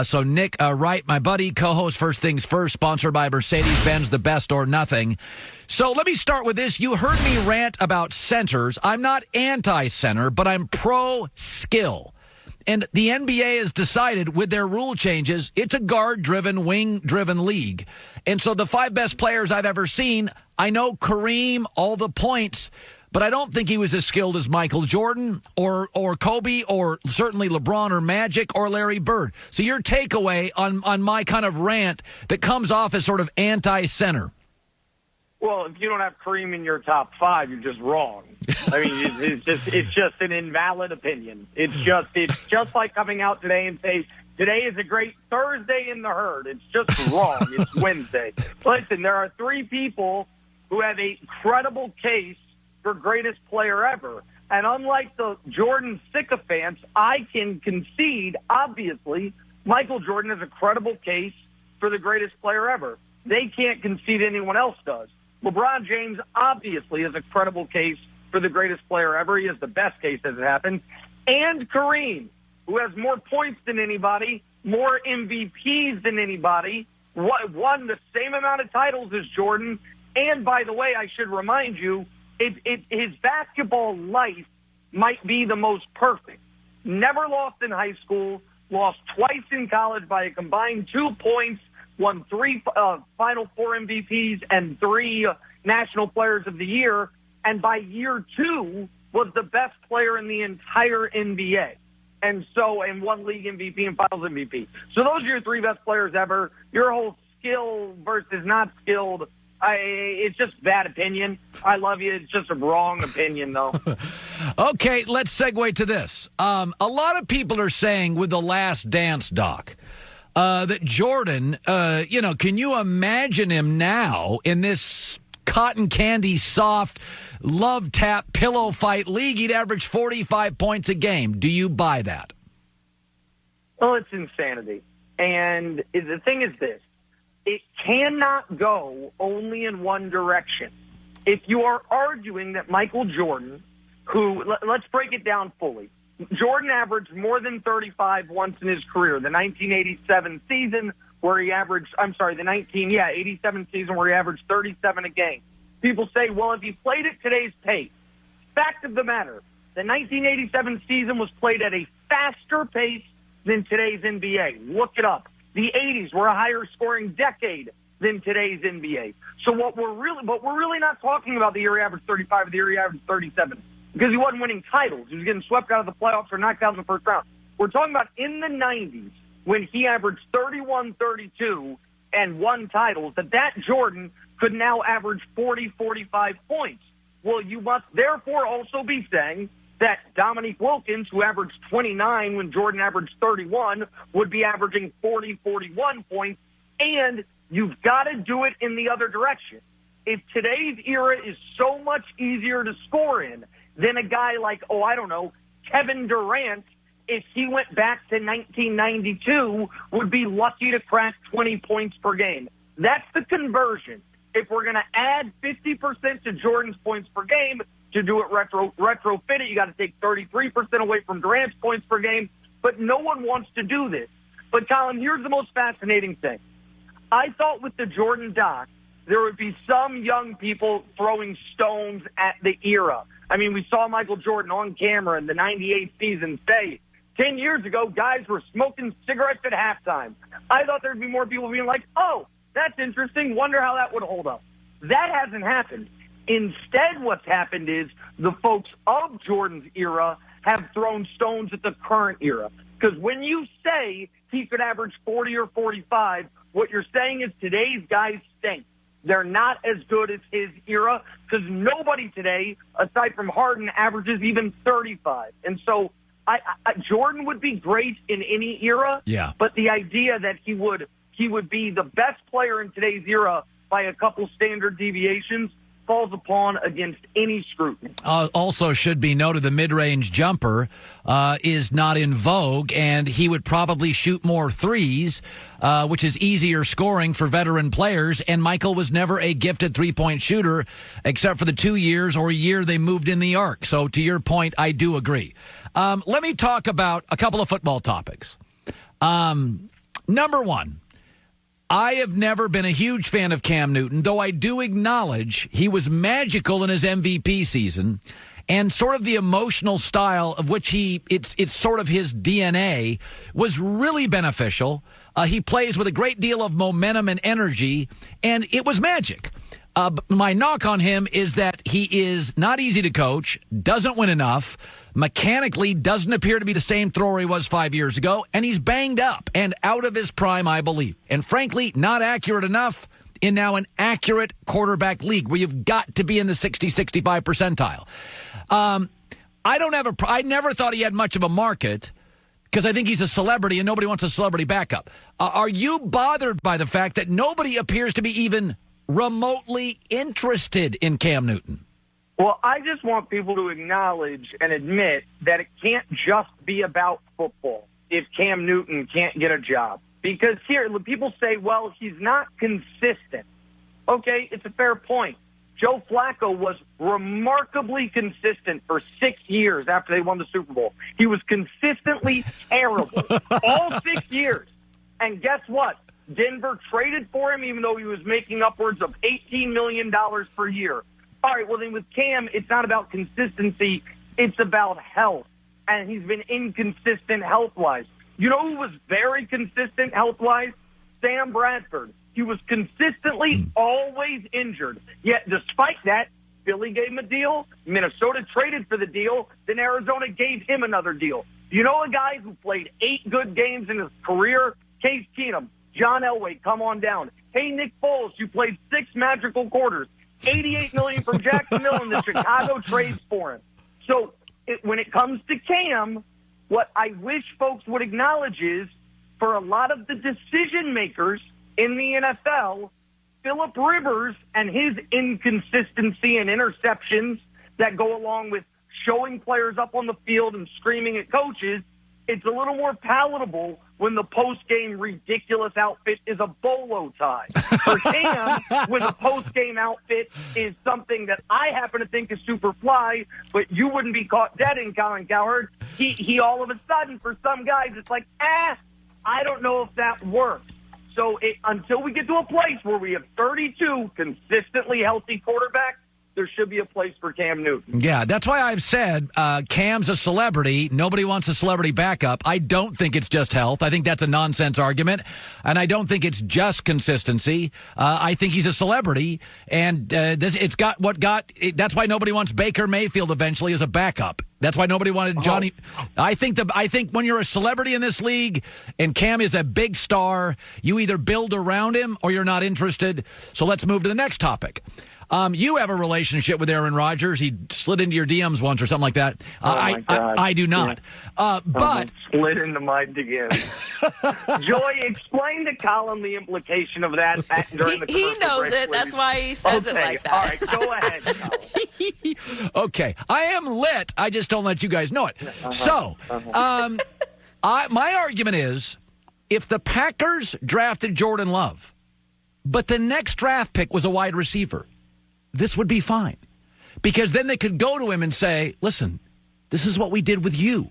So Nick Wright, my buddy, co-host First Things First, sponsored by Mercedes-Benz, the best or nothing. So let me start with this. You heard me rant about centers. I'm not anti-center, but I'm pro-skill. And the NBA has decided with their rule changes, it's a guard-driven, wing-driven league. And so the 5 best players I've ever seen, I know Kareem, all the points, but I don't think he was as skilled as Michael Jordan or Kobe or certainly LeBron or Magic or Larry Bird. So your takeaway on my kind of rant that comes off as sort of anti-center. Well, if you don't have Kareem in your top 5, you're just wrong. I mean, it's just an invalid opinion. It's just like coming out today and say, today is a great Thursday in the herd. It's just wrong. It's Wednesday. Listen, there are 3 people who have a credible case for greatest player ever. And unlike the Jordan sycophants, I can concede, obviously, Michael Jordan has a credible case for the greatest player ever. They can't concede anyone else does. LeBron James obviously has a credible case for the greatest player ever. He has the best case as it happens. And Kareem, who has more points than anybody, more MVPs than anybody, won the same amount of titles as Jordan. And by the way, I should remind you, his basketball life might be the most perfect. Never lost in high school, lost twice in college by a combined 2 points, won 3 Final Four MVPs and 3 National Players of the Year, and by year 2 was the best player in the entire NBA. And 1 league MVP and finals MVP. So those are your 3 best players ever. Your whole skill versus not skilled, it's just bad opinion. I love you. It's just a wrong opinion, though. Okay, let's segue to this. A lot of people are saying with The Last Dance doc, that Jordan, can you imagine him now in this cotton candy soft love tap pillow fight league? He'd average 45 points a game. Do you buy that? Well, it's insanity. And the thing is this. It cannot go only in one direction. If you are arguing that Michael Jordan, who, let's break it down fully. Jordan averaged more than 35 once in his career. The 1987 season where he averaged, 87 season where he averaged 37 a game. People say, well, if he played at today's pace, fact of the matter, the 1987 season was played at a faster pace than today's NBA. Look it up. The 80s were a higher scoring decade than today's NBA. So we're really not talking about the year he averaged 35 or the year he averaged 37. Because he wasn't winning titles. He was getting swept out of the playoffs or knocked out in the first round. We're talking about in the 90s when he averaged 31, 32 and won titles, that Jordan could now average 40, 45 points. Well, you must therefore also be saying that Dominique Wilkins, who averaged 29 when Jordan averaged 31, would be averaging 40, 41 points. And you've got to do it in the other direction. If today's era is so much easier to score in, then a guy like, Kevin Durant, if he went back to 1992, would be lucky to crack 20 points per game. That's the conversion. If we're going to add 50% to Jordan's points per game, to do it retrofit it, you got to take 33% away from Durant's points per game. But no one wants to do this. But, Colin, here's the most fascinating thing. I thought with the Jordan doc, there would be some young people throwing stones at the era. I mean, we saw Michael Jordan on camera in the 98 season say, 10 years ago, guys were smoking cigarettes at halftime. I thought there'd be more people being like, oh, that's interesting. Wonder how that would hold up. That hasn't happened. Instead, what's happened is the folks of Jordan's era have thrown stones at the current era. Because when you say he could average 40 or 45, what you're saying is today's guys stink. They're not as good as his era because nobody today, aside from Harden, averages even 35. And so Jordan would be great in any era, but the idea that he would be the best player in today's era by a couple standard deviations falls upon against any scrutiny. Also should be noted the mid-range jumper is not in vogue, and he would probably shoot more threes, which is easier scoring for veteran players, and Michael was never a gifted three-point shooter except for the 2 years or a year they moved in the arc. So to your point, I do agree. Let me talk about a couple of football topics. Number one, I have never been a huge fan of Cam Newton, though I do acknowledge he was magical in his MVP season, and sort of the emotional style of which it's sort of his DNA was really beneficial. He plays with a great deal of momentum and energy, and it was magic. My knock on him is that he is not easy to coach, doesn't win enough, mechanically doesn't appear to be the same thrower he was 5 years ago, and he's banged up and out of his prime, I believe. And frankly, not accurate enough in now an accurate quarterback league where you've got to be in the 60-65 percentile. I never thought he had much of a market because I think he's a celebrity and nobody wants a celebrity backup. Are you bothered by the fact that nobody appears to be even remotely interested in Cam Newton? Well, I just want people to acknowledge and admit that it can't just be about football if Cam Newton can't get a job. Because here, people say, well, he's not consistent. Okay, it's a fair point. Joe Flacco was remarkably consistent for 6 years after they won the Super Bowl. He was consistently terrible all 6 years. And guess what? Denver traded for him even though he was making upwards of $18 million per year. All right, well, then with Cam, it's not about consistency. It's about health. And he's been inconsistent health-wise. You know who was very consistent health-wise? Sam Bradford. He was consistently always injured. Yet, despite that, Philly gave him a deal. Minnesota traded for the deal. Then Arizona gave him another deal. You know a guy who played 8 good games in his career? Case Keenum, John Elway, come on down. Hey, Nick Foles, you played 6 magical quarters. $88 million from Jacksonville, and the Chicago trades for him. So when it comes to Cam, what I wish folks would acknowledge is for a lot of the decision makers in the NFL, Phillip Rivers and his inconsistency and interceptions that go along with showing players up on the field and screaming at coaches, it's a little more palatable when the post-game ridiculous outfit is a bolo tie. For Cam, when the post-game outfit is something that I happen to think is super fly, but you wouldn't be caught dead in, Colin Cowherd, he all of a sudden, for some guys, it's like, I don't know if that works. So until we get to a place where we have 32 consistently healthy quarterbacks, there should be a place for Cam Newton. Yeah, that's why I've said Cam's a celebrity. Nobody wants a celebrity backup. I don't think it's just health. I think that's a nonsense argument. And I don't think it's just consistency. I think he's a celebrity. And that's why nobody wants Baker Mayfield eventually as a backup. That's why nobody wanted Johnny. I think when you're a celebrity in this league and Cam is a big star, you either build around him or you're not interested. So let's move to the next topic. You have a relationship with Aaron Rodgers. He slid into your DMs once or something like that. I do not. Yeah. But slid into my DMs. Joy, explain to Colin the implication of that during the commercial He knows break, it. please. That's why he says it like that. All right, go ahead, Colin. Okay. I am lit. I just don't let you guys know it. So, my argument is if the Packers drafted Jordan Love, but the next draft pick was a wide receiver, this would be fine. Because then they could go to him and say, listen, this is what we did with you.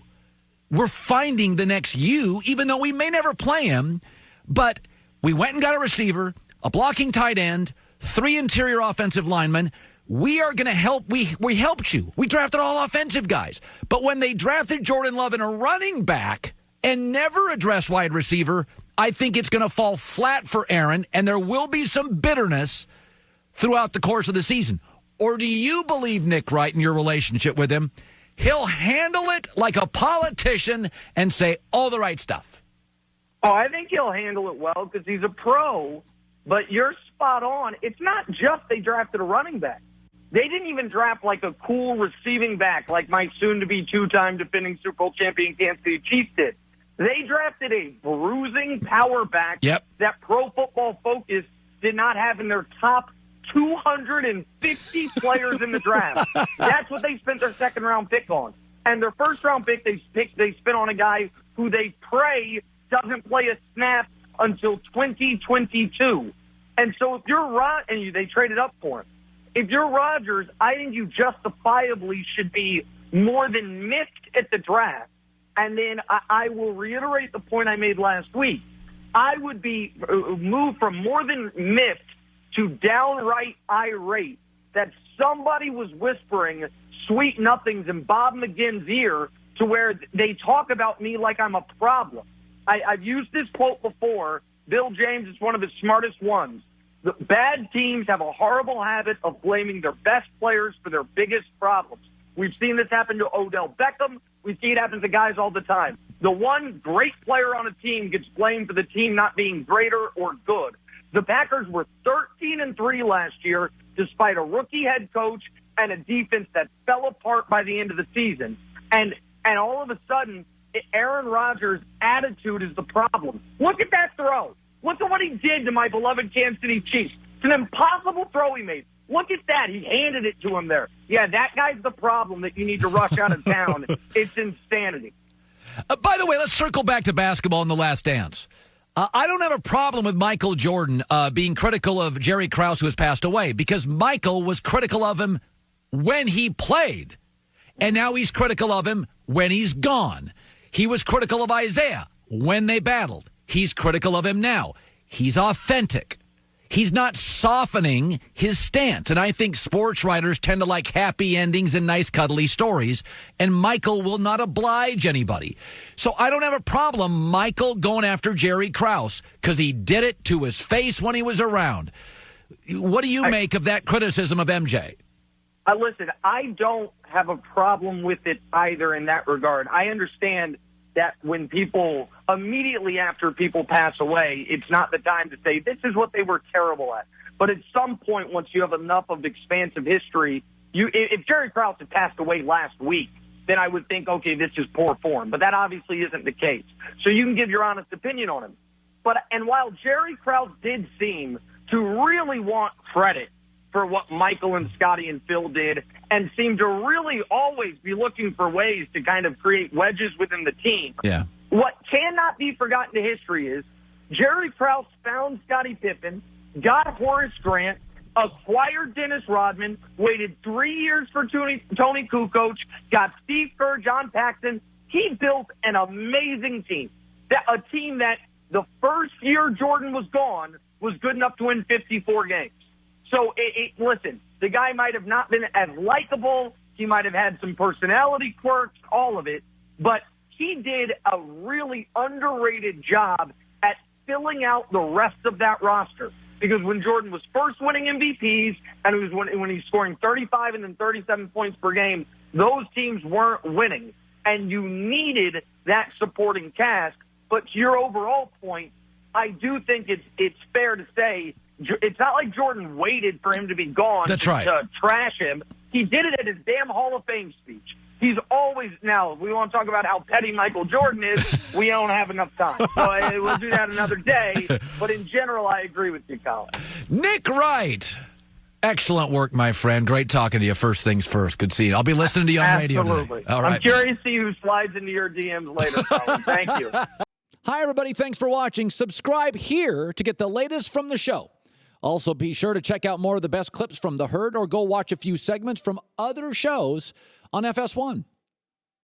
We're finding the next you, even though we may never play him, but we went and got a receiver, a blocking tight end, 3 interior offensive linemen. We are going to help. We helped you. We drafted all offensive guys. But when they drafted Jordan Love in a running back and never addressed wide receiver, I think it's going to fall flat for Aaron, and there will be some bitterness throughout the course of the season. Or do you believe, Nick Wright, in your relationship with him, he'll handle it like a politician and say all the right stuff? Oh, I think he'll handle it well because he's a pro, but you're spot on. It's not just they drafted a running back. They didn't even draft like a cool receiving back like my soon-to-be 2-time defending Super Bowl champion Kansas City Chiefs did. They drafted a bruising power back that Pro Football Focus did not have in their top 250 players in the draft. That's what they spent their second-round pick on. And their first-round pick, they spent on a guy who they pray doesn't play a snap until 2022. And so if you're and they traded up for him. If you're Rodgers, I think you justifiably should be more than missed at the draft. And then I will reiterate the point I made last week. I would be moved from more than miffed to downright irate that somebody was whispering sweet nothings in Bob McGinn's ear to where they talk about me like I'm a problem. I've used this quote before. Bill James is one of the smartest ones. The bad teams have a horrible habit of blaming their best players for their biggest problems. We've seen this happen to Odell Beckham. We see it happen to guys all the time. The one great player on a team gets blamed for the team not being greater or good. The Packers were 13-3 last year, despite a rookie head coach and a defense that fell apart by the end of the season. And all of a sudden, Aaron Rodgers' attitude is the problem. Look at that throw. Look at what he did to my beloved Kansas City Chiefs. It's an impossible throw he made. Look at that. He handed it to him there. Yeah, that guy's the problem that you need to rush out of town. It's insanity. By the way, let's circle back to basketball in The Last Dance. I don't have a problem with Michael Jordan being critical of Jerry Krause, who has passed away, because Michael was critical of him when he played. And now he's critical of him when he's gone. He was critical of Isaiah when they battled. He's critical of him now. He's authentic. He's not softening his stance. And I think sports writers tend to like happy endings and nice cuddly stories. And Michael will not oblige anybody. So I don't have a problem Michael going after Jerry Krause because he did it to his face when he was around. What do you make of that criticism of MJ? Listen, I don't have a problem with it either in that regard. I understand that when people, immediately after people pass away, it's not the time to say, this is what they were terrible at. But at some point, once you have enough of expansive history, if Jerry Krause had passed away last week, then I would think, okay, this is poor form. But that obviously isn't the case. So you can give your honest opinion on him. And while Jerry Krause did seem to really want credit for what Michael and Scotty and Phil did, and seemed to really always be looking for ways to kind of create wedges within the team. Yeah. What cannot be forgotten to history is Jerry Krause found Scottie Pippen, got Horace Grant, acquired Dennis Rodman, waited 3 years for Tony Kukoc, got Steve Kerr, John Paxson. He built an amazing team. A team that the first year Jordan was gone was good enough to win 54 games. So, listen, the guy might have not been as likable. He might have had some personality quirks, all of it. But he did a really underrated job at filling out the rest of that roster. Because when Jordan was first winning MVPs and it was when he's scoring 35 and then 37 points per game, those teams weren't winning. And you needed that supporting cast. But to your overall point, I do think it's fair to say it's not like Jordan waited for him to be gone to trash him. He did it at his damn Hall of Fame speech. He's always, now, if we want to talk about how petty Michael Jordan is, we don't have enough time. So we'll do that another day. But in general, I agree with you, Colin. Nick Wright. Excellent work, my friend. Great talking to you. First things first. Good seeing you. I'll be listening to you on radio today. All right. I'm curious to see who slides into your DMs later, Colin. Thank you. Hi, everybody. Thanks for watching. Subscribe here to get the latest from the show. Also, be sure to check out more of the best clips from The Herd or go watch a few segments from other shows on FS1.